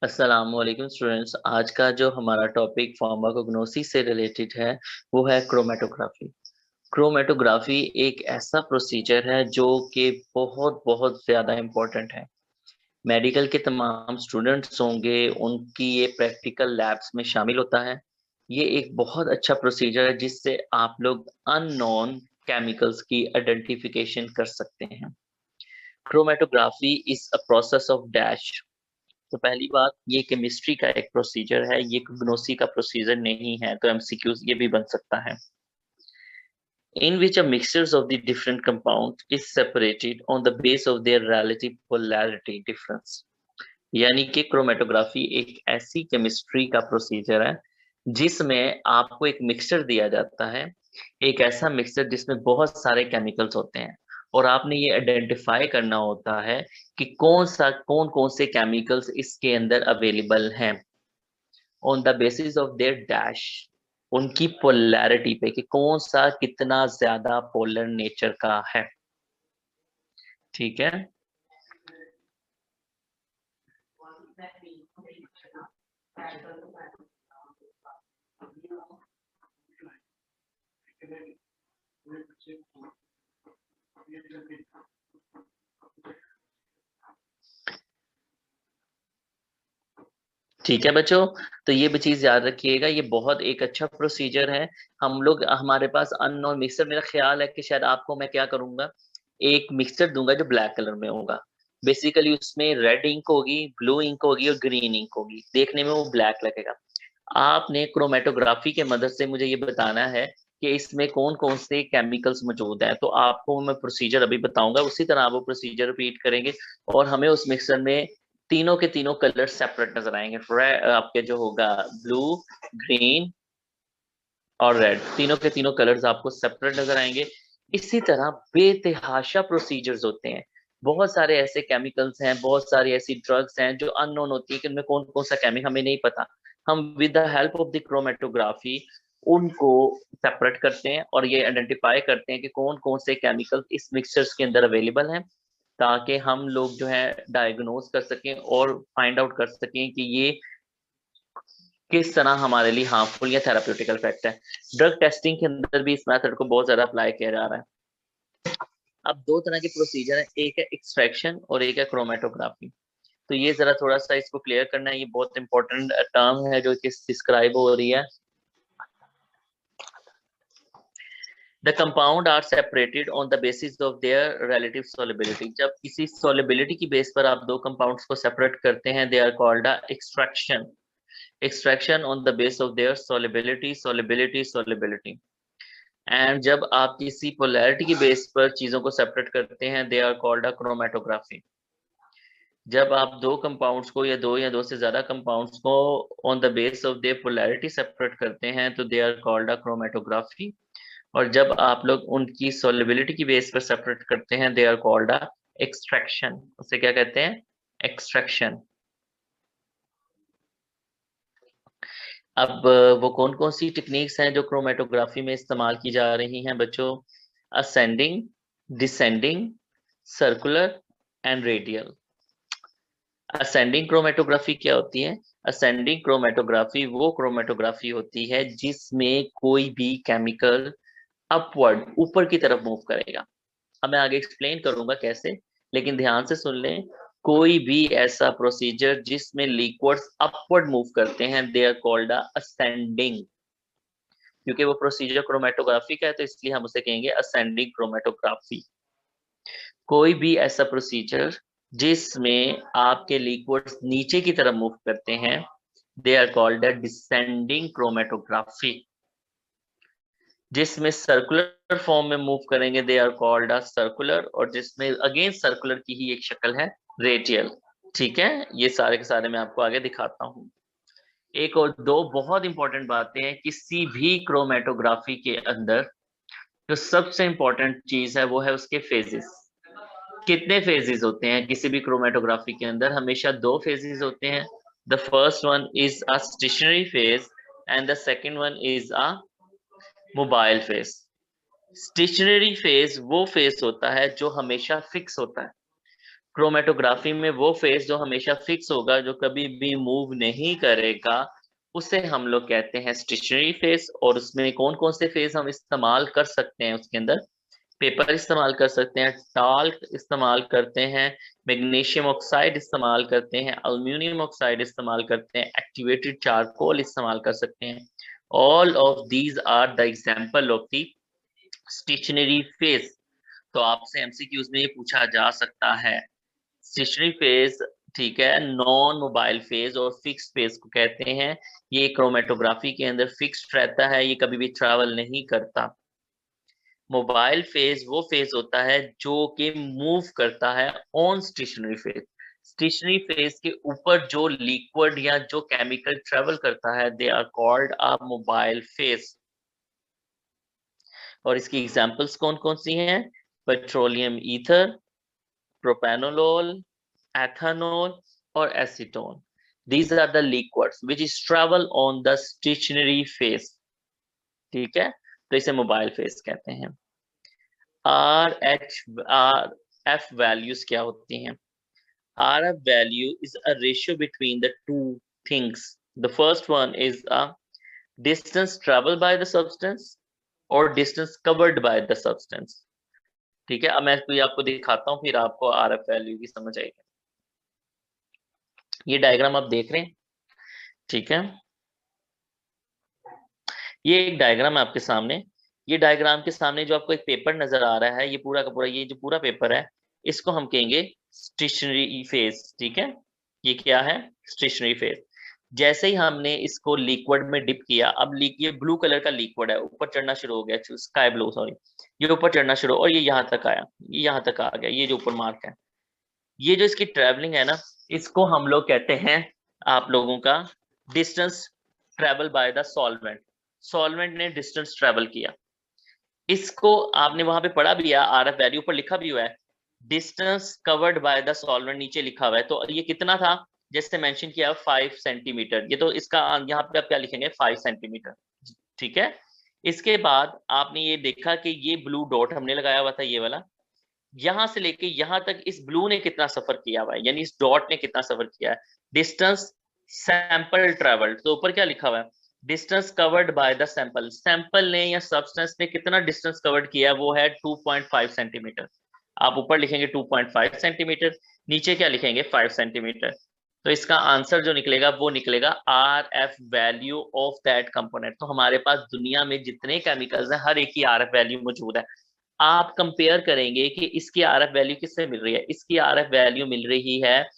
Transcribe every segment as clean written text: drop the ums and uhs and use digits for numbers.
अस्सलामुअलैकुम स्टूडेंट्स। आज का जो हमारा टॉपिक फार्माकोग्नोसी से रिलेटेड है वो है क्रोमेटोग्राफी। क्रोमेटोग्राफी एक ऐसा प्रोसीजर है जो कि बहुत बहुत ज़्यादा इम्पोर्टेंट है। मेडिकल के तमाम स्टूडेंट्स होंगे उनकी ये प्रैक्टिकल लैब्स में शामिल होता है। ये एक बहुत अच्छा प्रोसीजर है जिससे आप लोग अननोन केमिकल्स की आइडेंटिफिकेशन कर सकते हैं। Chromatography is a process of dash. तो पहली बात, ये केमिस्ट्री का एक प्रोसीजर है, ये ग्नोसी का प्रोसीजर नहीं है, तो एमसीक्यूज ये भी बन सकता है। In which a mixtures of the different compounds is separated on the base of their relative polarity difference। यानी कि क्रोमेटोग्राफी एक ऐसी केमिस्ट्री का प्रोसीजर है जिसमें आपको एक मिक्सचर दिया जाता है, एक ऐसा मिक्सचर जिसमें बहुत सारे केमिकल्स होते हैं और आपने ये आइडेंटिफाई करना होता है कि कौन कौन से केमिकल्स इसके अंदर अवेलेबल हैं on the basis of their dash, उनकी पोलैरिटी पे कि कौन सा कितना ज्यादा पोलर नेचर का है। ठीक है। ठीक है बच्चों, तो ये भी चीज याद रखिएगा, ये बहुत एक अच्छा प्रोसीजर है। हम लोग हमारे पास अननोन मिक्सर, मेरा ख्याल है कि शायद आपको मैं क्या करूंगा, एक मिक्सर दूंगा जो ब्लैक कलर में होगा। बेसिकली उसमें रेड इंक होगी, ब्लू इंक होगी और ग्रीन इंक होगी, देखने में वो ब्लैक लगेगा। आपने क्रोमेटोग्राफी के मदद से मुझे ये बताना है कि इसमें कौन कौन से केमिकल्स मौजूद हैं। तो आपको मैं प्रोसीजर अभी बताऊंगा, उसी तरह आप वो प्रोसीजर रिपीट करेंगे और हमें उस मिक्सर में तीनों के तीनों कलर सेपरेट नजर आएंगे। आपके जो होगा ब्लू, ग्रीन और रेड, तीनों के तीनों कलर्स आपको सेपरेट नजर आएंगे। इसी तरह बेतहाशा प्रोसीजर्स होते हैं। बहुत सारे ऐसे केमिकल्स हैं, बहुत सारी ऐसी ड्रग्स हैं जो अननोन होती है कि उनमें कौन कौन सा केमिकल हमें नहीं पता। हम with the help of the chromatography उनको सेपरेट करते हैं और ये आइडेंटिफाई करते हैं कि कौन कौन से केमिकल्स इस मिक्सचर्स के अंदर अवेलेबल हैं, ताकि हम लोग जो है डायग्नोज कर सकें और फाइंड आउट कर सकें कि ये किस तरह हमारे लिए हार्मफुल या थेराप्यूटिकल इफेक्ट है। ड्रग टेस्टिंग के अंदर भी इस मेथड को बहुत ज्यादा अप्लाई किया जा रहा है। अब दो तरह के प्रोसीजर है, एक है एक्सट्रैक्शन और एक है क्रोमेटोग्राफी। तो ये जरा थोड़ा सा इसको क्लियर करना है, ये बहुत इंपॉर्टेंट टर्म है जो डिस्क्राइब हो रही है। The compound are separated on the basis of their relative solubility। जब किसी solubility की बेस पर आप दो compounds को separate करते हैं, they are called a extraction। Extraction on the base of their solubility। And जब आप किसी पोलैरिटी की बेस पर चीजों को सेपरेट करते हैं, they are called a chromatography. जब आप दो कंपाउंड्स को या दो से ज्यादा कंपाउंड्स को on the base of their polarity separate करते हैं तो they are called a chromatography. और जब आप लोग उनकी सोलिबिलिटी की बेस पर सेपरेट करते हैं, they are called a extraction. उसे क्या कहते हैं? एक्सट्रैक्शन। अब वो कौन कौन सी टेक्निक्स हैं जो क्रोमेटोग्राफी में इस्तेमाल की जा रही हैं बच्चों? Ascending, descending, circular and radial. Ascending chromatography क्या होती है? असेंडिंग क्रोमेटोग्राफी वो क्रोमेटोग्राफी होती है जिसमें कोई भी केमिकल अपवर्ड, ऊपर की तरफ मूव करेगा। अब मैं आगे एक्सप्लेन करूंगा कैसे, लेकिन ध्यान से सुन लें। कोई भी ऐसा प्रोसीजर जिसमें लिक्विड्स अपवर्ड मूव करते हैं, दे आर कॉल्ड असेंडिंग। क्योंकि वो प्रोसीजर क्रोमेटोग्राफी का है तो इसलिए हम उसे कहेंगे असेंडिंग क्रोमेटोग्राफी। कोई भी ऐसा प्रोसीजर जिसमें आपके लिक्विड्स नीचे की तरफ मूव करते हैं, they are called descending chromatography. जिसमें सर्कुलर फॉर्म में मूव करेंगे, दे आर कॉल्ड सर्कुलर, और जिसमें अगेन सर्कुलर की ही एक शक्ल है, रेडियल। ठीक है, ये सारे के सारे मैं आपको आगे दिखाता हूँ। एक और दो बहुत इंपॉर्टेंट बातें हैं किसी भी क्रोमेटोग्राफी के अंदर। जो सबसे इंपॉर्टेंट चीज है वो है उसके फेजेस। कितने फेजेस होते हैं किसी भी क्रोमेटोग्राफी के अंदर? हमेशा दो फेजेस होते हैं। The first one is a stationary phase and the second one is a mobile phase. Stationary phase वो फेज होता है जो हमेशा फिक्स होता है। क्रोमेटोग्राफी में वो फेस जो हमेशा फिक्स होगा, जो कभी भी मूव नहीं करेगा, उसे हम लोग कहते हैं स्टेशनरी फेस। और उसमें कौन कौन से फेस हम इस्तेमाल कर सकते हैं उसके अंदर? पेपर इस्तेमाल कर सकते हैं, टाल्क इस्तेमाल करते हैं, मैग्नीशियम ऑक्साइड इस्तेमाल करते हैं, अल्मीनियम ऑक्साइड इस्तेमाल करते हैं, एक्टिवेटेड चारकोल इस्तेमाल कर सकते हैं। All of these are the example of the stationary phase. तो आपसे एमसीक्यूज में ये पूछा जा सकता है। स्टेशनरी फेज, ठीक है, नॉन मोबाइल फेज और फिक्स फेज को कहते हैं। ये क्रोमेटोग्राफी के अंदर फिक्स्ड रहता है, ये कभी भी ट्रैवल नहीं करता। मोबाइल फेज वो फेज होता है जो कि मूव करता है on stationary phase. Stationary phase के ऊपर जो लिक्विड या जो केमिकल ट्रेवल करता है, they are called a mobile phase. और इसकी एग्जांपल्स कौन कौन सी हैं? Petroleum ether, propanol, ethanol or acetone. These are the liquids which is travel on the stationary phase. ठीक है, तो इसे मोबाइल फेज कहते हैं। RF values क्या होती हैं? RF value is a ratio between the two things. The first one is a distance traveled by the substance or distance covered by the substance. ठीक है, अब मैं कोई आपको दिखाता हूँ, फिर आपको RF वैल्यू की समझ आएगी। ये डायग्राम आप देख रहे हैं, ठीक है, ये एक डायग्राम है आपके सामने। ये डायग्राम के सामने जो आपको एक पेपर नजर आ रहा है, ये पूरा का पूरा, ये जो पूरा पेपर है, इसको हम कहेंगे स्टेशनरी फेज। ठीक है, ये क्या है? Stationary phase. जैसे ही हमने इसको लिक्विड में डिप किया, अब ये ब्लू कलर का लिक्विड है, ऊपर चढ़ना शुरू हो गया, स्काई ब्लू, सॉरी, ये ऊपर चढ़ना शुरू, और ये यहाँ तक आया, ये यहाँ तक आ गया, ये जो ऊपर मार्क है, ये जो इसकी ट्रेवलिंग है ना, इसको हम लोग कहते हैं, आप लोगों का, distance travel by the solvent. Solvent ने डिस्टेंस ट्रेवल किया, इसको आपने वहां पे पढ़ा भी है, आरएफ वैल्यू पर लिखा भी हुआ है, distance covered by the solvent नीचे लिखा हुआ है। तो ये कितना था? जैसे मेंशन किया 5 सेंटीमीटर, ये तो इसका यहाँ पे आप क्या लिखेंगे? 5 सेंटीमीटर। ठीक है, इसके बाद आपने ये देखा कि ये ब्लू डॉट हमने लगाया हुआ था, ये वाला, यहां से लेके यहां तक इस ब्लू ने कितना सफर किया हुआ है, यानी इस डॉट ने कितना सफर किया है? Distance sample travelled. तो ऊपर क्या लिखा हुआ है? Distance covered by the sample. Sample ने या सब्सटेंस ने कितना डिस्टेंस कवर्ड किया है? वो है 2.5 सेंटीमीटर। आप ऊपर लिखेंगे 2.5 सेंटीमीटर, नीचे क्या लिखेंगे? 5 सेंटीमीटर। तो इसका आंसर जो निकलेगा वो निकलेगा R F value of that component. तो हमारे पास दुनिया में जितने केमिकल्स हैं, हर एक की आर एफ वैल्यू मौजूद है। आप कंपेयर करेंगे कि इसकी आरएफ वैल्यू किससे मिल रही है? इसकी आरएफ वैल्यू मिल रही है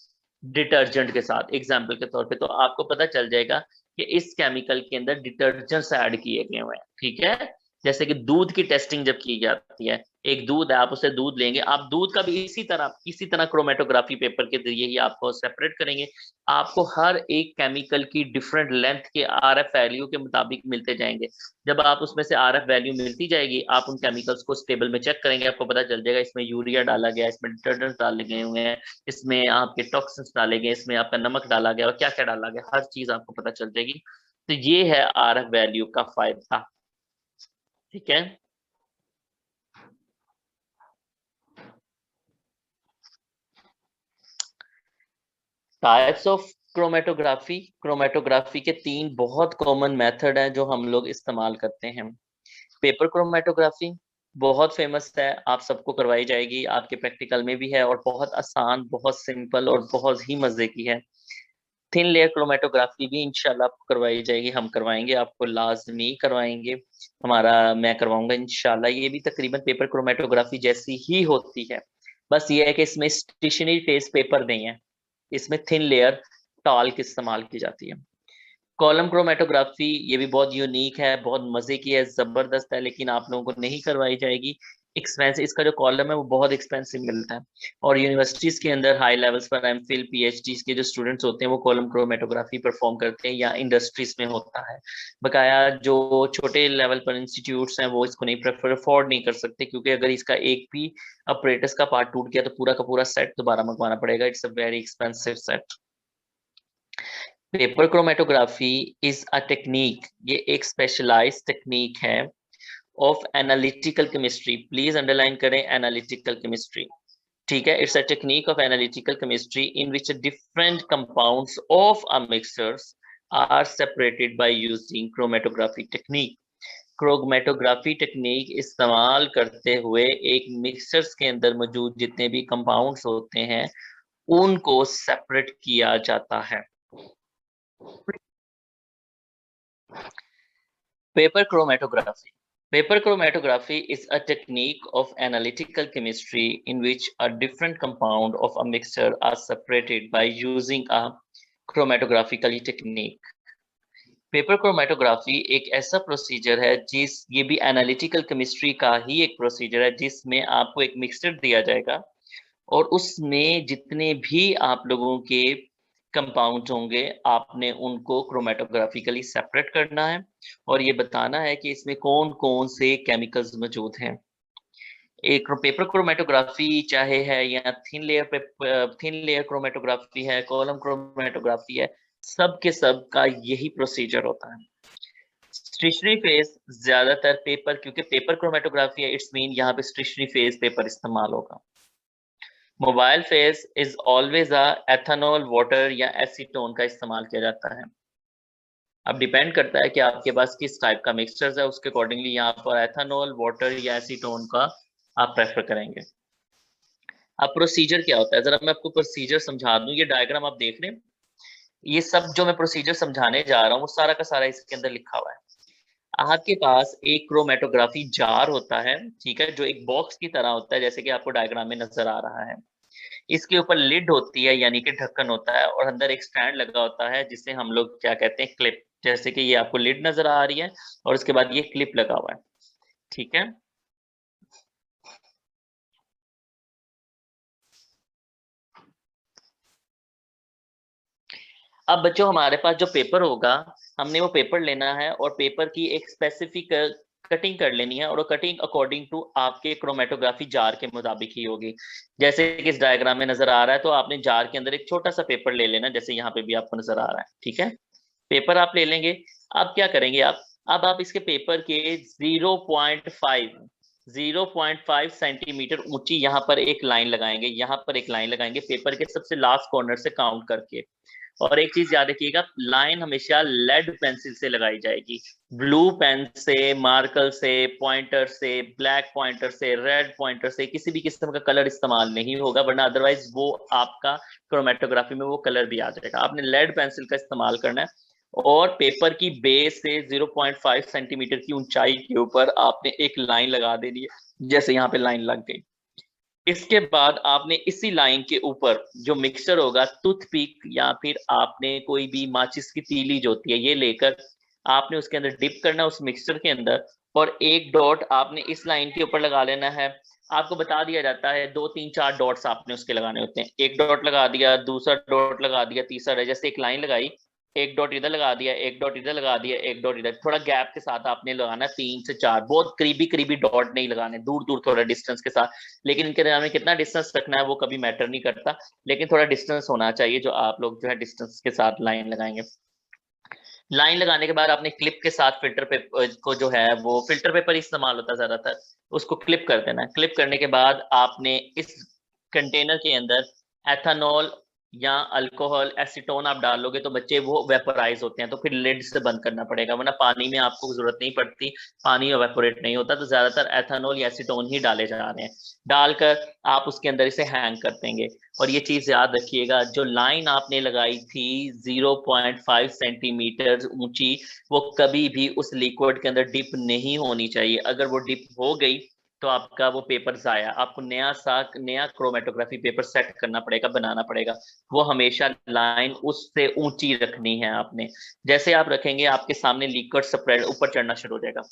डिटर्जेंट के साथ, एग्जाम्पल के तौर पे। तो आपको पता चल जाएगा कि इस केमिकल के अंदर डिटर्जेंट्स ऐड किए गए हुए हैं। ठीक है, जैसे कि दूध की टेस्टिंग जब की जाती है, एक दूध है, आप उसे दूध लेंगे, आप दूध का भी इसी तरह क्रोमेटोग्राफी पेपर के जरिए ही आपको सेपरेट करेंगे। आपको हर एक केमिकल की डिफरेंट लेंथ के आरएफ वैल्यू के मुताबिक मिलते जाएंगे। जब आप उसमें से आरएफ वैल्यू मिलती जाएगी, आप उन केमिकल्स को टेबल में चेक करेंगे, आपको पता चल जाएगा इसमें यूरिया डाला गया, इसमें डिटर्जेंट डाले गए हुए हैं, इसमें आपके टॉक्सिन्स डाले गए, इसमें आपका नमक डाला गया, और क्या क्या डाला गया, हर चीज आपको पता चल जाएगी। तो ये है आरएफ वैल्यू का फायदा। ठीक है, टाइप्स ऑफ क्रोमेटोग्राफी। क्रोमेटोग्राफी के 3 बहुत कॉमन मेथड हैं जो हम लोग इस्तेमाल करते हैं। पेपर क्रोमेटोग्राफी बहुत फेमस है, आप सबको करवाई जाएगी, आपके प्रैक्टिकल में भी है, और बहुत आसान, बहुत सिंपल और बहुत ही मजे की है। थिन लेयर क्रोमेटोग्राफी भी इंशाल्लाह आपको करवाई जाएगी, हम करवाएंगे, आपको लाजमी करवाएंगे, मैं करवाऊंगा इंशाल्लाह। ये भी तकरीबन पेपर क्रोमेटोग्राफी जैसी ही होती है, बस ये है कि इसमें स्टेशनरी फेस पेपर नहीं है, इसमें थिन लेयर टाल की इस्तेमाल की जाती है। कॉलम क्रोमेटोग्राफी ये भी बहुत यूनिक है, बहुत मजे की है, जबरदस्त है, लेकिन आप लोगों को नहीं करवाई जाएगी। एक्सपेंसिव, इसका जो कॉलम है वो बहुत एक्सपेंसिव मिलता है, और यूनिवर्सिटीज के अंदर हाई लेवल्स पर एमफिल पीएचडी के जो स्टूडेंट्स होते हैं वो कॉलम क्रोमेटोग्राफी परफॉर्म करते हैं, या इंडस्ट्रीज में होता है। बकाया जो छोटे लेवल पर इंस्टीट्यूट्स हैं वो इसको नहीं प्रेफर अफोर्ड नहीं कर सकते, क्योंकि अगर इसका एक भी अपरेटस का पार्ट टूट गया तो पूरा का पूरा सेट दोबारा मंगवाना पड़ेगा। It's a very expensive set. Paper chromatography is a technique, ये एक स्पेशलाइज्ड टेक्निक है of analytical chemistry. Please underline करें, एनालिटिकल केमिस्ट्री। ठीक है, it's a technique of analytical chemistry in which different compounds of a mixtures are separated by using chromatography technique. Chromatography technique इस्तेमाल करते हुए एक मिक्सचर्स के अंदर मौजूद जितने भी कंपाउंड्स होते हैं उनको सेपरेट किया जाता है। Paper chromatography. Paper chromatography is a technique of analytical chemistry in which a different compound of a mixture are separated by using a chromatographical technique. Paper chromatography एक ऐसा प्रोसीजर है ये भी एनालिटिकल केमिस्ट्री का ही एक प्रोसीजर है जिसमें आपको एक मिक्सचर दिया जाएगा और उसमें जितने भी आप लोगों के कंपाउंड होंगे आपने उनको क्रोमेटोग्राफिकली सेपरेट करना है और ये बताना है कि इसमें कौन कौन से केमिकल्स मौजूद हैं। एक पेपर क्रोमेटोग्राफी चाहे है या थिन लेयर क्रोमेटोग्राफी है, कॉलम क्रोमेटोग्राफी है, सब के सब का यही प्रोसीजर होता है। स्टेशनरी फेज ज्यादातर पेपर, क्योंकि पेपर क्रोमेटोग्राफी है इट्स मीन यहाँ पे स्टेशनरी फेज पेपर इस्तेमाल होगा। Mobile phase is always ethanol, water या एसीटोन का इस्तेमाल किया जाता है। अब डिपेंड करता है कि आपके पास किस टाइप का मिक्सचर है, उसके अकॉर्डिंगली यहाँ पर एथेनॉल, वाटर या एसीटोन का आप प्रेफर करेंगे। अब प्रोसीजर क्या होता है, जरा मैं आपको प्रोसीजर समझा दूं। ये डायग्राम आप देख रहे हैं, ये सब जो मैं प्रोसीजर समझाने जा रहा हूँ वो सारा का सारा इसके अंदर लिखा हुआ है। आपके पास एक क्रोमेटोग्राफी जार होता है, ठीक है, जो एक बॉक्स की तरह होता है, जैसे कि आपको डायग्राम में नजर आ रहा है। इसके ऊपर लिड होती है यानी कि ढक्कन होता है और अंदर एक स्टैंड लगा होता है जिसे हम लोग क्या कहते हैं, क्लिप। जैसे कि ये आपको लिड नजर आ रही है और उसके बाद ये क्लिप लगा हुआ है, ठीक है। अब बच्चों हमारे पास जो पेपर होगा, हमने वो पेपर लेना है और पेपर की एक स्पेसिफिक कटिंग कर लेनी है और वो कटिंग अकॉर्डिंग टू आपके क्रोमेटोग्राफी जार के मुताबिक ही होगी। जैसे कि इस डायग्राम में नजर आ रहा है, तो आपने जार के अंदर एक छोटा सा पेपर ले लेना, जैसे यहाँ पे भी आपको नजर आ रहा है, ठीक है। पेपर आप ले लेंगे। अब क्या करेंगे आप, अब आप इसके पेपर के 0.5 सेंटीमीटर ऊंची यहाँ पर एक लाइन लगाएंगे, यहाँ पर एक लाइन लगाएंगे पेपर के सबसे लास्ट कॉर्नर से काउंट करके। और एक चीज याद रखिएगा, लाइन हमेशा लेड पेंसिल से लगाई जाएगी, ब्लू पेन से, मार्कर से, पॉइंटर से, ब्लैक पॉइंटर से, रेड पॉइंटर से किसी भी किस्म का कलर इस्तेमाल नहीं होगा, वरना अदरवाइज वो आपका क्रोमेटोग्राफी में वो कलर भी आ जाएगा। आपने लेड पेंसिल का इस्तेमाल करना है और पेपर की बेस से 0.5 सेंटीमीटर की ऊंचाई के ऊपर आपने एक लाइन लगा देनी है, जैसे यहाँ पे लाइन लग गई। इसके बाद आपने इसी लाइन के ऊपर जो मिक्सचर होगा, टूथपिक या फिर आपने कोई भी माचिस की तीली जो होती है ये लेकर आपने उसके अंदर डिप करना उस मिक्सचर के अंदर, और एक डॉट आपने इस लाइन के ऊपर लगा लेना है। आपको बता दिया जाता है 2 3 4 डॉट्स आपने उसके लगाने होते हैं। एक डॉट लगा दिया, दूसरा डॉट लगा दिया, तीसरा, जैसे एक लाइन लगाई, एक डॉट इधर लगा दिया, एक डॉट इधर लगा दिया, एक डॉट इधर, थोड़ा गैप के साथ आपने लगाना 3 से 4, बहुत करीबी करीबी डॉट नहीं लगाने, दूर दूर थोड़ा डिस्टेंस के साथ। लेकिन इनके दरमियान में कितना डिस्टेंस रखना है वो कभी मैटर नहीं करता, लेकिन थोड़ा डिस्टेंस होना चाहिए जो आप लोग जो है डिस्टेंस के साथ लाइन लगाएंगे। लाइन लगाने के बाद आपने क्लिप के साथ फिल्टर पेपर को जो है, वो फिल्टर पेपर इस्तेमाल होता है ज्यादातर, उसको क्लिप कर देना है। क्लिप करने के बाद आपने इस कंटेनर के अंदर एथेनॉल या अल्कोहल, एसीटोन आप डालोगे तो बच्चे वो वेपोराइज होते हैं, तो फिर लिड से बंद करना पड़ेगा, वरना पानी में आपको जरूरत नहीं पड़ती, पानी वेपोरेट नहीं होता। तो ज्यादातर एथेनॉल या एसीटोन ही डाले जा रहे हैं, डालकर आप उसके अंदर इसे हैंग कर देंगे। और ये चीज याद रखिएगा, जो लाइन आपने लगाई थी 0.5 सेंटीमीटर ऊंची, वो कभी भी उस लिक्विड के अंदर डिप नहीं होनी चाहिए। अगर वो डिप हो गई तो आपका वो पेपर जाया, आपको नया क्रोमेटोग्राफी पेपर सेट करना पड़ेगा, बनाना पड़ेगा। वो हमेशा लाइन उससे ऊंची रखनी है आपने। जैसे आप रखेंगे आपके सामने लिक्विड स्प्रेड ऊपर चढ़ना शुरू हो जाएगा।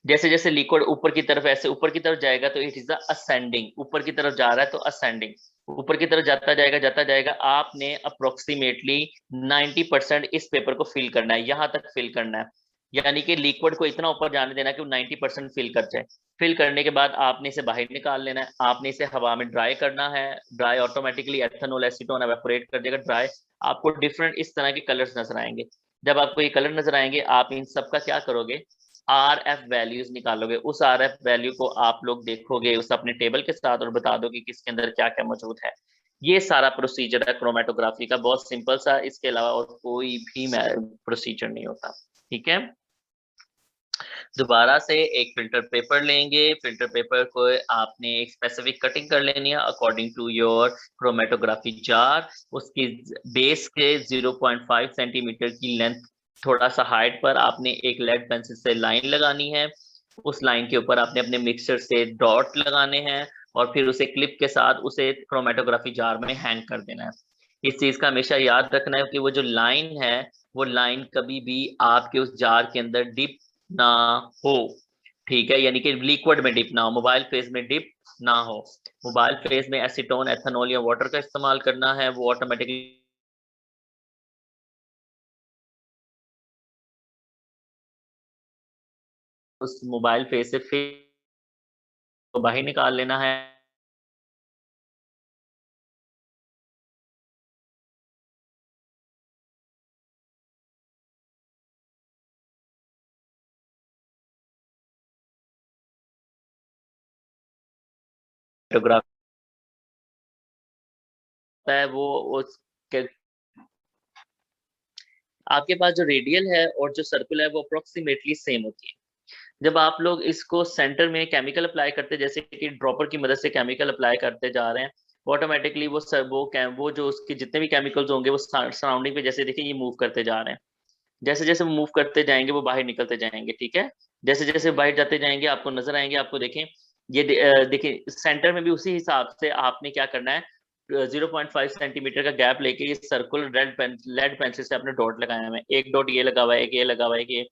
जैसे जैसे लिक्विड ऊपर की तरफ, ऐसे ऊपर की तरफ जाएगा तो इट इज असेंडिंग, ऊपर की तरफ जा रहा है तो असेंडिंग, ऊपर की तरफ जाता जाएगा। आपने अप्रोक्सीमेटली 90% इस पेपर को फिल करना है, यहां तक फिल करना है, यानी कि लिक्विड को इतना ऊपर जाने देना कि वो 90% फिल कर जाए। फिल करने के बाद आपने इसे बाहर निकाल लेना है, आपने इसे हवा में ड्राई करना है। Dry automatically ethanol acetone evaporate कर देगा ड्राई। आपको डिफरेंट इस तरह के कलर्स नजर आएंगे। जब आपको ये कलर नजर आएंगे आप इन सब का क्या करोगे, RF वैल्यूज निकालोगे, उस RF वैल्यू को आप लोग देखोगे उस अपने टेबल के साथ और बता दोगे कि इसके अंदर क्या क्या मौजूद है। ये सारा प्रोसीजर है क्रोमेटोग्राफी का, बहुत सिंपल सा, इसके अलावा और कोई भी प्रोसीजर नहीं होता। ठीक है, दोबारा से एक फिल्टर पेपर लेंगे, फिल्टर पेपर को आपने एक स्पेसिफिक कटिंग कर लेनी है according to your chromatography jar. उसकी बेस के 0.5 सेंटीमीटर की लेंथ थोड़ा सा हाइट पर आपने एक लेड पेंसिल से लाइन लगानी है। उस लाइन के ऊपर आपने अपने मिक्सर से डॉट लगाने हैं और फिर उसे क्लिप के साथ उसे क्रोमेटोग्राफी जार में हैंग कर देना है। इस चीज का हमेशा याद रखना है कि वो जो लाइन है वो लाइन कभी भी आपके उस जार के अंदर डिप ना हो। ठीक है, यानी कि लिक्विड में डिप ना हो, मोबाइल फेज में डिप ना हो। मोबाइल फेज में एसीटोन, एथेनॉल या वाटर का इस्तेमाल करना है, वो ऑटोमेटिकली उस मोबाइल फेज से फिर तो बाहर निकाल लेना है। फोटोग्राफ है वो आपके पास जो रेडियल है और जो सर्कुलर है वो अप्रोक्सीमेटली सेम होती है। जब आप लोग इसको सेंटर में केमिकल अप्लाई करते हैं, जैसे कि ड्रॉपर की मदद से केमिकल अप्लाई करते जा रहे हैं, ऑटोमेटिकली वो जो उसके जितने भी केमिकल्स होंगे वो सराउंडिंग पे जैसे देखिए ये मूव करते जा रहे हैं। जैसे जैसे वो मूव करते जाएंगे वो बाहर निकलते जाएंगे। ठीक है, जैसे जैसे बाहर जाते जाएंगे आपको नजर आएंगे, आपको देखें ये देखिए सेंटर में भी उसी हिसाब से आपने क्या करना है, 0.5 सेंटीमीटर का गैप लेके ये सर्कुलर लेड पेंसिल से आपने डॉट लगाया है। एक डॉट ये लगा हुआ है, एक ये लगा हुआ है, एक ये।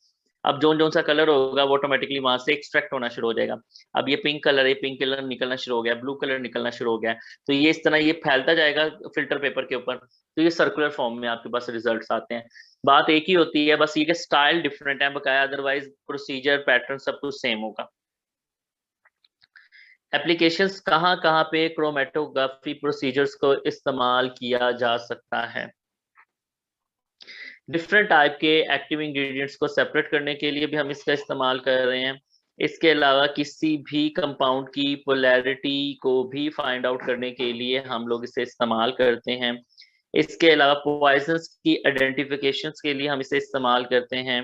अब जो जो सा कलर होगा वो ऑटोमेटिकली वहां से एक्सट्रैक्ट होना शुरू हो जाएगा। अब ये पिंक कलर है, पिंक कलर निकलना शुरू हो गया, ब्लू कलर निकलना शुरू हो गया। तो ये इस तरह ये फैलता जाएगा फिल्टर पेपर के ऊपर, तो ये सर्कुलर फॉर्म में आपके पास रिजल्ट्स आते हैं। बात एक ही होती है, बस ये कि स्टाइल डिफरेंट है बकाया, अदरवाइज प्रोसीजर पैटर्न सब कुछ सेम होगा। एप्लीकेशंस कहाँ कहाँ पे क्रोमेटोग्राफी प्रोसीजर्स को इस्तेमाल किया जा सकता है। डिफरेंट टाइप के एक्टिव इंग्रेडिएंट्स को सेपरेट करने के लिए भी हम इसका इस्तेमाल कर रहे हैं। इसके अलावा किसी भी कंपाउंड की पोलैरिटी को भी फाइंड आउट करने के लिए हम लोग इसे इस्तेमाल करते हैं। इसके अलावा पॉइजन्स की आइडेंटिफिकेशन के लिए हम इसे इस्तेमाल करते हैं।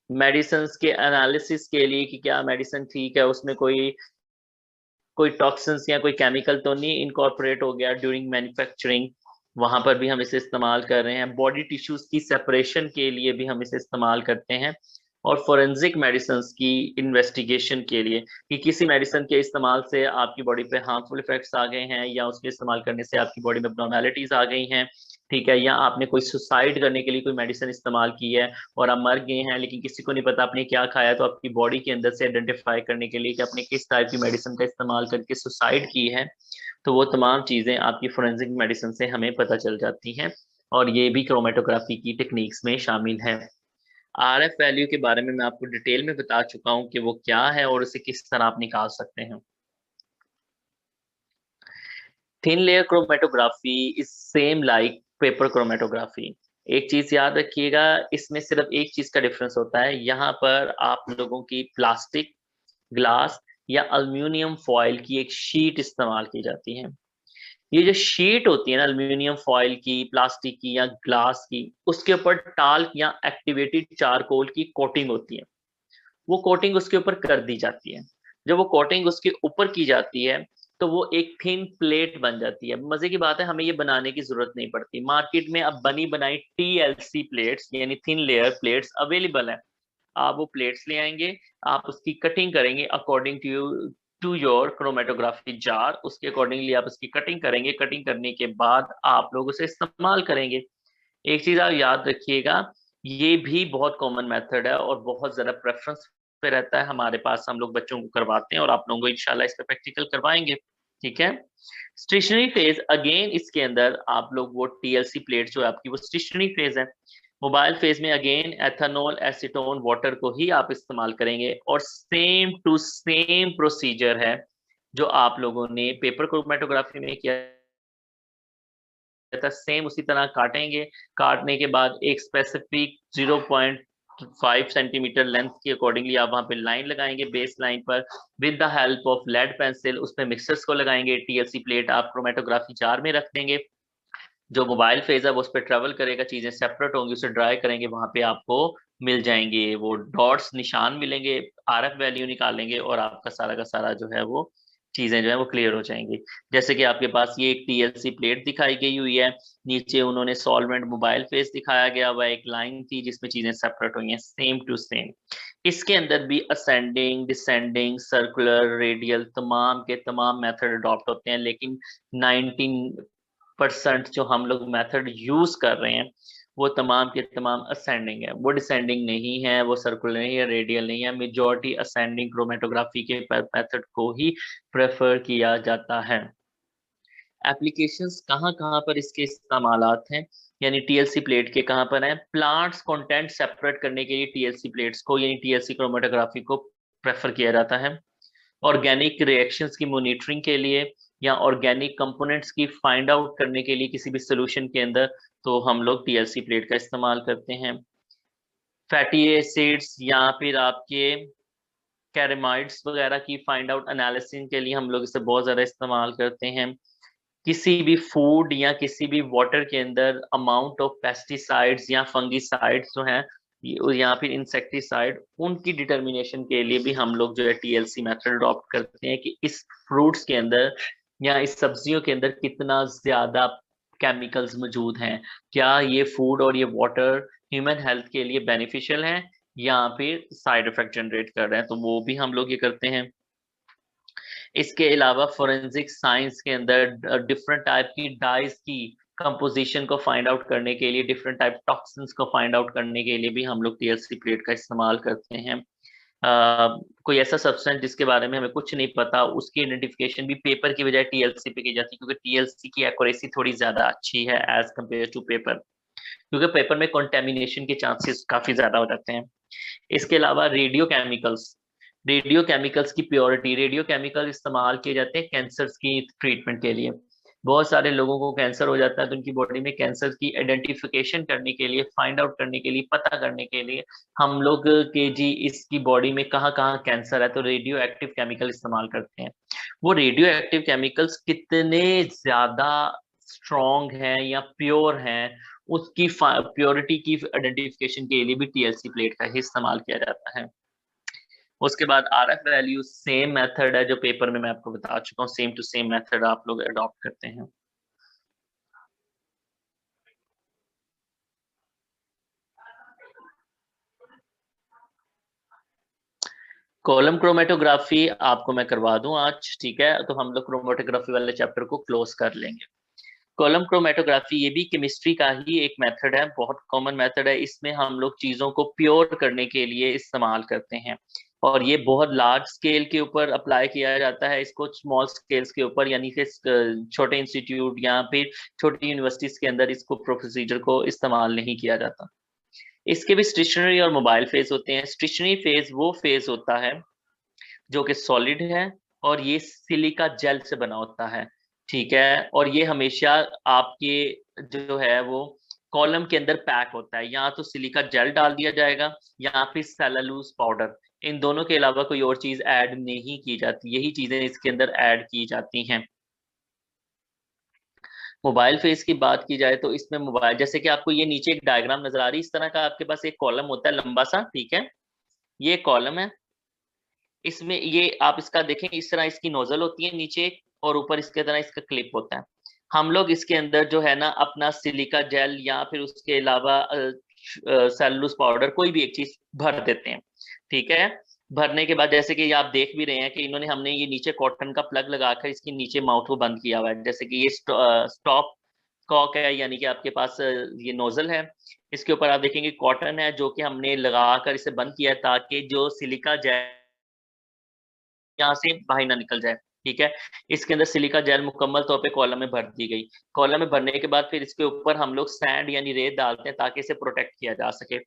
मेडिसिन के एनालिसिस के लिए कि क्या मेडिसिन ठीक है, उसमें कोई कोई टॉक्सिन्स या कोई केमिकल तो नहीं इनकॉर्पोरेट हो गया ड्यूरिंग मैन्युफैक्चरिंग, वहां पर भी हम इसे इस्तेमाल कर रहे हैं। बॉडी टिश्यूज की सेपरेशन के लिए भी हम इसे इस्तेमाल करते हैं। और फोरेंसिक मेडिसिन की इन्वेस्टिगेशन के लिए कि किसी मेडिसिन के इस्तेमाल से आपकी बॉडी पे हार्मफुल इफेक्ट्स आ गए हैं या उसके इस्तेमाल करने से आपकी बॉडी में abnormalities आ गई हैं। ठीक है, या आपने कोई सुसाइड करने के लिए कोई मेडिसिन इस्तेमाल की है और आप मर गए हैं लेकिन किसी को नहीं पता आपने क्या खाया, तो आपकी बॉडी के अंदर से आइडेंटिफाई करने के लिए कि आपने किस टाइप की मेडिसिन का इस्तेमाल करके सुसाइड की है, तो वो तमाम चीजें आपकी फोरेंसिक मेडिसिन से हमें पता चल जाती हैं। और ये भी क्रोमेटोग्राफी की टेक्निक्स में शामिल है। RF वैल्यू के बारे में मैं आपको डिटेल में बता चुका हूं कि वो क्या है और उसे किस तरह आप निकाल सकते हैं। Thin layer chromatography is same like paper chromatography. एक चीज याद रखिएगा, इसमें सिर्फ एक चीज का डिफरेंस होता है, यहाँ पर आप लोगों की प्लास्टिक, ग्लास या अल्मीनियम फॉयल की एक शीट इस्तेमाल की जाती है। ये जो शीट होती है ना अल्मीनियम फॉयल की, प्लास्टिक की या ग्लास की, उसके ऊपर टाल्क या एक्टिवेटेड चारकोल की कोटिंग होती है। वो कोटिंग उसके ऊपर कर दी जाती है। जब वो कोटिंग उसके ऊपर की जाती है तो वो एक थिन प्लेट बन जाती है। मजे की बात है, हमें ये बनाने की जरूरत नहीं पड़ती, मार्केट में अब बनी बनाई TLC प्लेट्स यानी थिन लेयर प्लेट्स अवेलेबल है। आप वो प्लेट्स ले आएंगे, आप उसकी कटिंग करेंगे according to your chromatography jar, उसके अकॉर्डिंगली आप उसकी कटिंग करेंगे। कटिंग करने के बाद आप लोग उसे इस्तेमाल करेंगे। एक चीज आप याद रखिएगा, ये भी बहुत कॉमन मेथड है और बहुत ज्यादा प्रेफरेंस पे रहता है हमारे पास, हम लोग बच्चों को करवाते हैं और आप लोगों को इंशाल्लाह इस पे प्रैक्टिकल करवाएंगे। ठीक है, स्टेशनरी फेज अगेन इसके अंदर आप लोग वो TLC प्लेट जो है आपकी वो स्टेशनरी फेज है। मोबाइल फेज में अगेन एथेनॉल, एसीटोन, वाटर को ही आप इस्तेमाल करेंगे और सेम टू सेम प्रोसीजर है जो आप लोगों ने पेपर क्रोमेटोग्राफी में किया था, सेम उसी तरह काटेंगे। काटने के बाद एक स्पेसिफिक 0. 5 सेंटीमीटर लेंथ के अकॉर्डिंगली आप वहां पे लाइन लगाएंगे बेस लाइन पर, with the help of lead pencil उसमें मिक्सर्स को लगाएंगे। टीएलसी प्लेट आप क्रोमेटोग्राफी जार में रख देंगे, जो मोबाइल फेज है वो उस पर ट्रेवल करेगा, चीजें सेपरेट होंगी, उसे ड्राई करेंगे, वहां पे आपको मिल जाएंगे वो डॉट्स, निशान मिलेंगे, आरएफ वैल्यू निकालेंगे और आपका सारा का सारा जो है वो चीजें जो है वो क्लियर हो जाएंगी। जैसे कि आपके पास ये एक टीएलसी प्लेट दिखाई गई हुई है, नीचे उन्होंने सॉल्वेंट मोबाइल फेस दिखाया गया हुआ, एक लाइन थी जिसमें चीजें सेपरेट हुई हैं सेम टू सेम। इसके अंदर भी असेंडिंग, डिसेंडिंग, सर्कुलर, रेडियल तमाम के तमाम मेथड अडॉप्ट होते हैं, लेकिन 19% जो हम लोग मेथड यूज कर रहे हैं वो तमाम के तमाम असेंडिंग है, वो डिसेंडिंग नहीं है, वो सर्कुलर नहीं है, रेडियल नहीं है। मेजॉरिटी असेंडिंग क्रोमेटोग्राफी के मेथड को ही प्रेफर किया जाता है। एप्लीकेशंस कहाँ कहाँ पर इसके इस्तेमालात हैं, यानी टीएलसी प्लेट के कहाँ पर हैं? प्लांट्स कंटेंट सेपरेट करने के लिए टीएलसी प्लेट्स को यानी टीएलसी क्रोमेटोग्राफी को प्रेफर किया जाता है। ऑर्गेनिक रिएक्शंस की मॉनिटरिंग के लिए या ऑर्गेनिक कंपोनेंट्स की फाइंड आउट करने के लिए किसी भी सोल्यूशन के अंदर, तो हम लोग टीएलसी प्लेट का इस्तेमाल करते हैं। फैटी एसिड्स या फिर आपके कैरेमाइड्स वगैरह की फाइंड आउट एनालिसिस के लिए हम लोग इसे बहुत ज़्यादा इस्तेमाल करते हैं। किसी भी फूड या किसी भी वाटर के अंदर अमाउंट ऑफ पेस्टिसाइड्स या फंगिसाइड्स जो हैं या फिर इंसेक्टिसाइड, उनकी डिटर्मिनेशन के लिए भी हम लोग जो है टीएलसी मेथड अडॉप्ट करते हैं कि इस फ्रूट्स के अंदर या इस सब्जियों के अंदर कितना ज्यादा केमिकल्स मौजूद हैं, क्या ये फूड और ये वाटर ह्यूमन हेल्थ के लिए बेनिफिशियल है या फिर साइड इफेक्ट जनरेट कर रहे हैं, तो वो भी हम लोग ये करते हैं। इसके अलावा फोरेंसिक साइंस के अंदर डिफरेंट टाइप की डाइज की कंपोजिशन को फाइंड आउट करने के लिए, डिफरेंट टाइप टॉक्सिन्स को फाइंड आउट करने के लिए भी हम लोग टीएलसी प्लेट का इस्तेमाल करते हैं। कोई ऐसा सब्सटेंस जिसके बारे में हमें कुछ नहीं पता, उसकी आइडेंटिफिकेशन भी पेपर की बजाय टीएलसी पे की जाती है, क्योंकि टीएलसी की एक्यूरेसी थोड़ी ज्यादा अच्छी है एज कम्पेयर टू पेपर, क्योंकि पेपर में कंटेमिनेशन के चांसेस काफी ज्यादा हो जाते हैं। इसके अलावा रेडियो केमिकल्स की प्योरिटी, रेडियो केमिकल इस्तेमाल किए जाते हैं कैंसर की ट्रीटमेंट के लिए। बहुत सारे लोगों को कैंसर हो जाता है, तो उनकी बॉडी में कैंसर की आइडेंटिफिकेशन करने के लिए, फाइंड आउट करने के लिए, पता करने के लिए हम लोग के जी इसकी बॉडी में कहाँ कहाँ कैंसर है, तो रेडियो एक्टिव केमिकल इस्तेमाल करते हैं। वो रेडियो एक्टिव केमिकल्स कितने ज्यादा स्ट्रॉन्ग हैं या प्योर हैं, उसकी प्योरिटी की आइडेंटिफिकेशन के लिए भी टीएलसी प्लेट का ही इस्तेमाल किया जाता है। उसके बाद आरएफ वैल्यू सेम मेथड है जो पेपर में मैं आपको बता चुका हूँ, सेम टू सेम मेथड आप लोग अडॉप्ट करते हैं। कॉलम क्रोमेटोग्राफी आपको मैं करवा दूं आज, ठीक है, तो हम लोग क्रोमेटोग्राफी वाले चैप्टर को क्लोज कर लेंगे। कॉलम क्रोमेटोग्राफी ये भी केमिस्ट्री का ही एक मेथड है, बहुत कॉमन मेथड है। इसमें हम लोग चीजों को प्योर करने के लिए इस्तेमाल करते हैं, और ये बहुत लार्ज स्केल के ऊपर अप्लाई किया जाता है, इसको स्मॉल स्केल्स के ऊपर यानी कि छोटे इंस्टीट्यूट या फिर छोटी यूनिवर्सिटीज के अंदर इसको प्रोसीजर को इस्तेमाल नहीं किया जाता। इसके भी स्टेशनरी और मोबाइल फेज होते हैं। स्टेशनरी फेज वो फेज होता है जो कि सॉलिड है और ये सिलिका जेल से बना होता है, ठीक है, और ये हमेशा आपके जो है वो कॉलम के अंदर पैक होता है, या तो सिलिका जेल डाल दिया जाएगा या फिर सेलुलोज पाउडर, इन दोनों के अलावा कोई और चीज ऐड नहीं की जाती, यही चीजें इसके अंदर ऐड की जाती हैं। मोबाइल फेस की बात की जाए तो इसमें मोबाइल, जैसे कि आपको ये नीचे एक डायग्राम नजर आ रही है, इस तरह का आपके पास एक कॉलम होता है लंबा सा, ठीक है, ये कॉलम है, इसमें ये आप इसका देखें, इस तरह इसकी नोजल होती है नीचे और ऊपर इसके तरह इसका क्लिप होता है। हम लोग इसके अंदर जो है ना अपना सिलिका जेल या फिर उसके अलावा सेलुलोज पाउडर कोई भी एक चीज भर देते हैं, ठीक है। भरने के बाद जैसे कि आप देख भी रहे हैं कि इन्होंने हमने ये नीचे कॉटन का प्लग लगाकर इसके नीचे माउथ को बंद किया हुआ है, जैसे कि ये स्टॉप कॉक है, यानी कि आपके पास ये नोजल है, इसके ऊपर आप देखेंगे कॉटन है जो कि हमने लगाकर इसे बंद किया है ताकि जो सिलिका जेल यहाँ से बाहर ना निकल जाए, ठीक है। इसके अंदर सिलिका जेल मुकम्मल तौर पे कॉलम में भर दी गई। कॉलम में भरने के बाद फिर इसके ऊपर हम लोग सैंड यानी रेत डालते हैं ताकि इसे प्रोटेक्ट किया जा सके।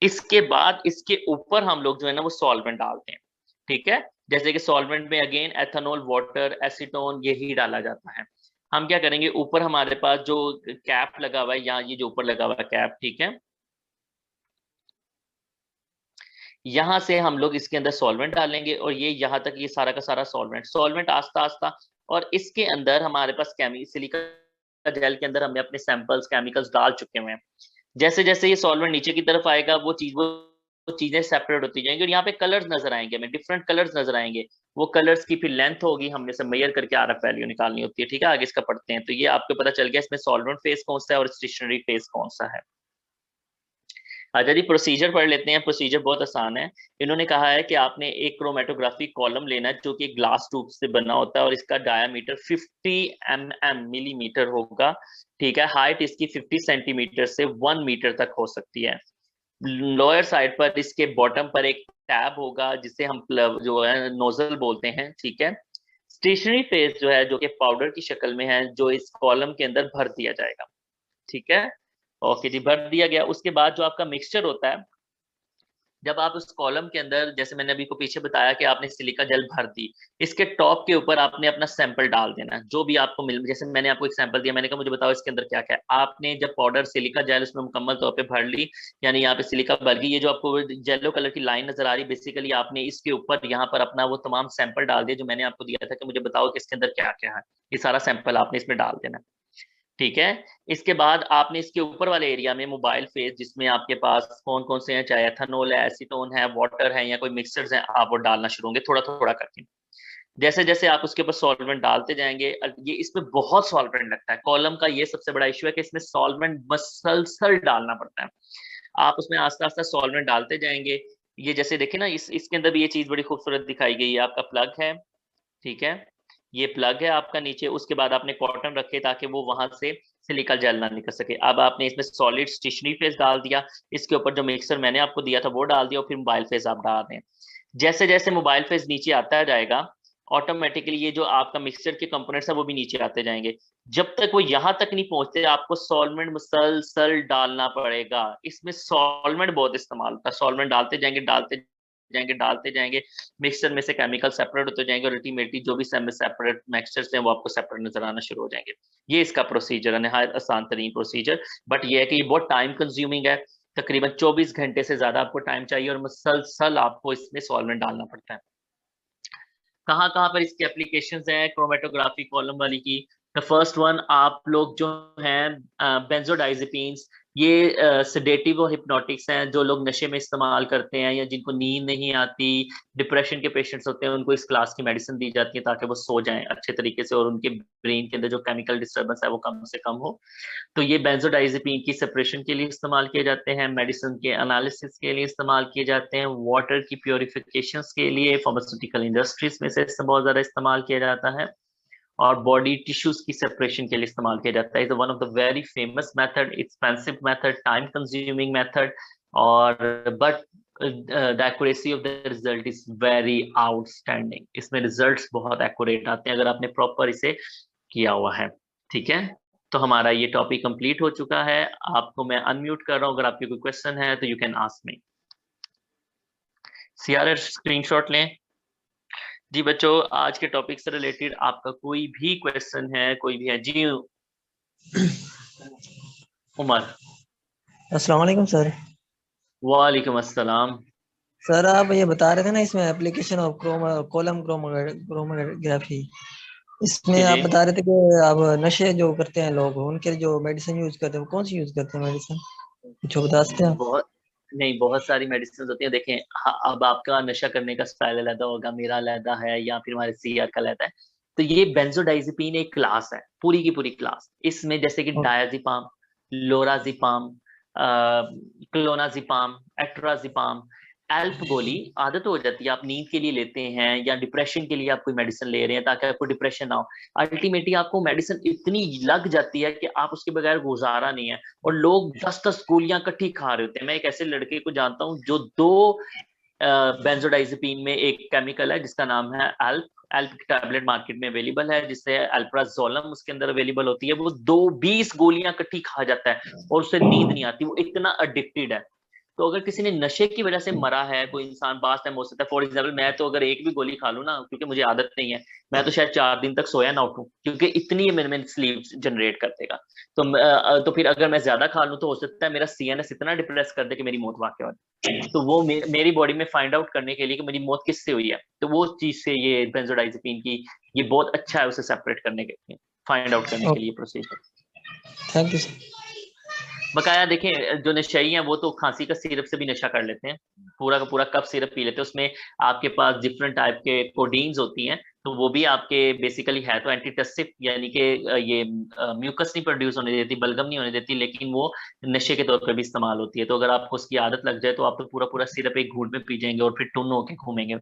इसके बाद इसके ऊपर हम लोग जो है ना वो सॉल्वेंट डालते हैं, ठीक है। जैसे कि सॉल्वेंट में अगेन एथेनॉल, वाटर, एसीटोन यही डाला जाता है। हम क्या करेंगे, ऊपर हमारे पास जो कैप लगा हुआ है, या ये जो ऊपर लगा हुआ है कैप, ठीक है, यहाँ से हम लोग इसके अंदर सॉल्वेंट डालेंगे और ये यहाँ तक ये सारा का सारा सॉल्वेंट आस्ता आस्ता, और इसके अंदर हमारे पास सिलिका जेल के अंदर हमने अपने सैंपल्स केमिकल्स डाल चुके हुए हैं। जैसे जैसे ये सॉल्वेंट नीचे की तरफ आएगा वो चीजें सेपरेट होती जाएंगी और यहाँ पे कलर्स नजर आएंगे, हमें डिफरेंट कलर्स नजर आएंगे। वो कलर्स की फिर लेंथ होगी, हमने सब मेजर करके आरएफ वैल्यू निकालनी होती है। ठीक है, आगे इसका पढ़ते हैं। तो ये आपको पता चल गया इसमें सॉल्वेंट फेज कौन सा है और स्टेशनरी फेज कौन सा है। अच्छा जी, प्रोसीजर पढ़ लेते हैं। प्रोसीजर बहुत आसान है। इन्होंने कहा है कि आपने एक क्रोमेटोग्राफी कॉलम लेना है जो कि ग्लास ट्यूब से बना होता है और इसका डायामीटर 50 मिलीमीटर होगा। ठीक है, हाइट इसकी 50 सेंटीमीटर से 1 मीटर तक हो सकती है। लोअर साइड पर इसके बॉटम पर एक टैब होगा जिसे हम जो है नोजल बोलते हैं। ठीक है, स्टेशनरी फेज जो है जो कि पाउडर की शक्ल में है, जो इस कॉलम के अंदर भर दिया जाएगा। ठीक है, ओके जी, भर दिया गया। उसके बाद जो आपका मिक्सचर होता है, जब आप उस कॉलम के अंदर, जैसे मैंने अभी को पीछे बताया कि आपने सिलिका जेल भर दी, इसके टॉप के ऊपर आपने अपना सैंपल डाल देना जो भी आपको मिल। जैसे मैंने आपको एक सैंपल दिया, मैंने कहा मुझे बताओ इसके अंदर क्या क्या है। आपने जब पाउडर सिलिका जेल उसमें मुकम्मल तौर पे भर ली, यानी यहाँ पे सिलिका भर गई, ये जो आपको येलो कलर की लाइन नजर आ रही, बेसिकली आपने इसके ऊपर यहाँ पर अपना वो तमाम सैंपल डाल दिया जो मैंने आपको दिया था कि मुझे बताओ कि इसके अंदर क्या क्या है। ये सारा सैंपल आपने इसमें डाल देना। ठीक है, इसके बाद आपने इसके ऊपर वाले एरिया में मोबाइल फेज, जिसमें आपके पास कौन कौन से हैं, चाहे एथेनॉल है, एसीटोन है, वाटर है या कोई मिक्सर्स हैं, आप वो डालना शुरू होंगे थोड़ा थोड़ा करके। जैसे जैसे आप उसके ऊपर सॉल्वेंट डालते जाएंगे, ये इसमें बहुत सॉल्वेंट लगता है। कॉलम का ये सबसे बड़ा इशू है कि इसमें सॉल्वेंट मसलसल डालना पड़ता है। आप उसमें आस्ता आस्ता सॉल्वेंट डालते जाएंगे। ये जैसे देखिए ना, इसके अंदर भी ये चीज बड़ी खूबसूरत दिखाई गई है। आपका प्लग है, ठीक है, ये प्लग है आपका नीचे। उसके बाद आपने कॉटन रखे ताकि वो वहां से सिलिका जेल ना निकल सके। अब आपने इसमें सॉलिड स्टेशनरी फेस डाल दिया, इसके ऊपर जो मिक्सर मैंने आपको दिया था वो डाल दिया और फिर मोबाइल फेस आप डाल दें। जैसे जैसे मोबाइल फेस नीचे आता जाएगा, ऑटोमेटिकली ये जो आपका मिक्सचर के कंपोनेंट्स है वो भी नीचे आते जाएंगे। जब तक वो यहाँ तक नहीं पहुंचते, आपको सॉल्वेंट मुसलसल डालना पड़ेगा। इसमें सॉल्वेंट बहुत इस्तेमाल होता है। सॉल्वेंट डालते जाएंगे, मिक्सचर में से केमिकल सेपरेट होते जाएंगे और अल्टीमेटली जो भी सेपरेट मिक्सचर्स हैं वो आपको सेपरेट नजर आना शुरू हो जाएंगे। ये इसका प्रोसीजर है, नहायत आसान तरीन प्रोसीजर। बट ये है कि ये बहुत टाइम कंज्यूमिंग है। तकरीबन 24 घंटे से ज्यादा आपको टाइम चाहिए और मुसलसल आपको इसमें सॉल्वेंट डालना पड़ता है। कहाँ कहाँ पर इसकी एप्लीकेशंस हैं क्रोमेटोग्राफी कॉलम वाली की। द फर्स्ट वन, आप लोग जो हैं बेंजोडाइजेपिन्स, ये सेडेटिव और हिप्नोटिक्स हैं जो लोग नशे में इस्तेमाल करते हैं या जिनको नींद नहीं आती, डिप्रेशन के पेशेंट्स होते हैं, उनको इस क्लास की मेडिसिन दी जाती है ताकि वो सो जाएं अच्छे तरीके से और उनके ब्रेन के अंदर जो केमिकल डिस्टर्बेंस है वो कम से कम हो। तो ये बेंजोडाइजेपिन की सेपरेशन के लिए इस्तेमाल किए जाते हैं, मेडिसिन के एनालिसिस के लिए इस्तेमाल किए जाते हैं, वाटर की प्योरिफिकेशन के लिए फार्मास्यूटिकल इंडस्ट्रीज में से बहुत ज्यादा इस्तेमाल किया जाता है, और बॉडी टिश्यूज की सेपरेशन के लिए इस्तेमाल किया जाता है। Is one of the very famous method, expensive method, time consuming method, और but the accuracy of the result is very outstanding. इसमें रिजल्ट्स बहुत एक्यूरेट आते हैं अगर आपने प्रॉपर इसे किया हुआ है। ठीक है, तो हमारा ये टॉपिक कंप्लीट हो चुका है। आपको मैं अनम्यूट कर रहा हूँ, अगर आपकी कोई क्वेश्चन है तो you can ask me. CRF screenshot लें। जी बच्चों, आज के टॉपिक से रिलेटेड आपका कोई भी क्वेश्चन है, कोई भी है? जी उमर। अस्सलाम वालेकुम सर। वालेकुम अस्सलाम। सर आप ये बता रहे थे ना इसमें एप्लीकेशन ऑफ कॉलम क्रोमोग्राफी, इसमें जी आप जी, बता रहे थे कि अब नशे जो करते हैं लोग उनके जो मेडिसिन यूज करते हैं वो कौन सी यूज करते हैं मेडिसिन, कुछ बता सकते हैं आप? बहुत नहीं, बहुत सारी मेडिसिन होती हैं। देखें, अब आपका नशा करने का स्टाइल अलग होगा, मेरा अलग है, या फिर हमारे सीआर का अलग है। तो ये बेंजोडाइजेपिन एक क्लास है, पूरी की पूरी क्लास। इसमें जैसे कि और- डायजिपाम, लोराजिपाम, क्लोनाजिपाम, एट्राजिपाम, एल्प गोली आदत हो जाती है, आप नींद के लिए लेते हैं या डिप्रेशन के लिए आप कोई मेडिसिन ले रहे हैं ताकि आपको डिप्रेशन ना हो। अल्टीमेटली आपको मेडिसिन इतनी लग जाती है कि आप उसके बगैर गुजारा नहीं है, और लोग 10-10 गोलियां इकट्ठी खा रहे होते हैं। मैं एक ऐसे लड़के को जानता हूँ जो 2 बेंजोडाइजेपिन में एक केमिकल है जिसका नाम है एल्प। एल्प की टैबलेट मार्केट में अवेलेबल है, जिससे अल्प्राजोलम उसके अंदर अवेलेबल होती है। वो 20 गोलियां इकट्ठी खा जाता है और उससे नींद नहीं आती, वो इतना अडिक्टेड है। तो अगर किसी ने नशे की वजह से मरा है, कोई इंसान पास टाइम हो सकता है, फॉर एग्जाम्पल मैं तो अगर एक भी गोली खा लूं ना, क्योंकि मुझे आदत नहीं है, मैं तो शायद 4 दिन तक सोया ना उठूं, क्योंकि इतनी ये मेरे में स्लीप जनरेट कर देगा। तो फिर अगर मैं ज्यादा खा लूं तो हो सकता है मेरा सीएनएस इतना डिप्रेस कर दे कि मेरी मौत वाकई हो जाए। तो वो मेरी बॉडी में फाइंड आउट करने के लिए कि मेरी मौत किससे हुई है, तो वो चीज से ये बेंजोडाइजेपिन की ये बहुत अच्छा है, उसे सेपरेट करने के लिए, फाइंड आउट करने के लिए प्रोसीजर। Thank you. बकाया देखें, जो नशेई हैं वो तो खांसी का सिरप से भी नशा कर लेते हैं, पूरा का पूरा कप सिरप पी लेते हैं, उसमें आपके पास डिफरेंट टाइप के कोडीन्स होती हैं, तो वो भी आपके बेसिकली है तो एंटीटसिव, यानी कि ये म्यूकस नहीं प्रोड्यूस होने देती, बलगम नहीं होने देती, लेकिन वो नशे के तौर पर भी इस्तेमाल होती है। तो अगर आपको उसकी आदत लग जाए तो आप तो पूरा पूरा सिरप एक घूंट में पी जाएंगे और फिर टुन होके घूमेंगे।